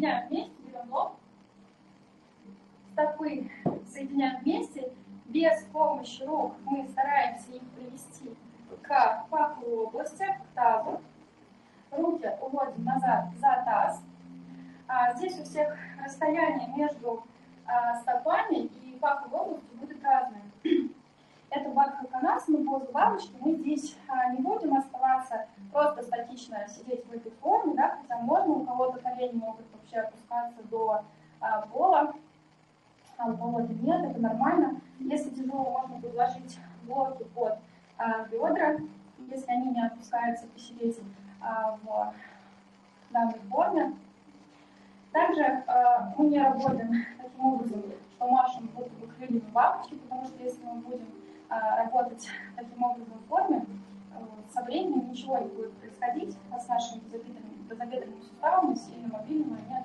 соединяем вместе, берем лоб, стопы соединяем вместе. Без помощи рук мы стараемся их привести к паховой области, к тазу. Руки уводим назад за таз. Здесь у всех расстояние между стопами и паховой областью будет разное. Это Бадхаканасана, поза бабочки. Мы здесь не будем оставаться просто статично сидеть в этой форме, да, хотя можно, у кого-то колени могут вообще опускаться до пола. А у кого-то нет, это нормально. Если тяжело, можно подложить блоки под бедра, если они не опускаются, посидеть в данной форме. Также мы не работаем таким образом, что машем будто бы крыльями бабочки, потому что если мы будем работать таким образом в форме, со временем ничего не будет происходить с нашими тазобедренными суставами, сильно мобильными они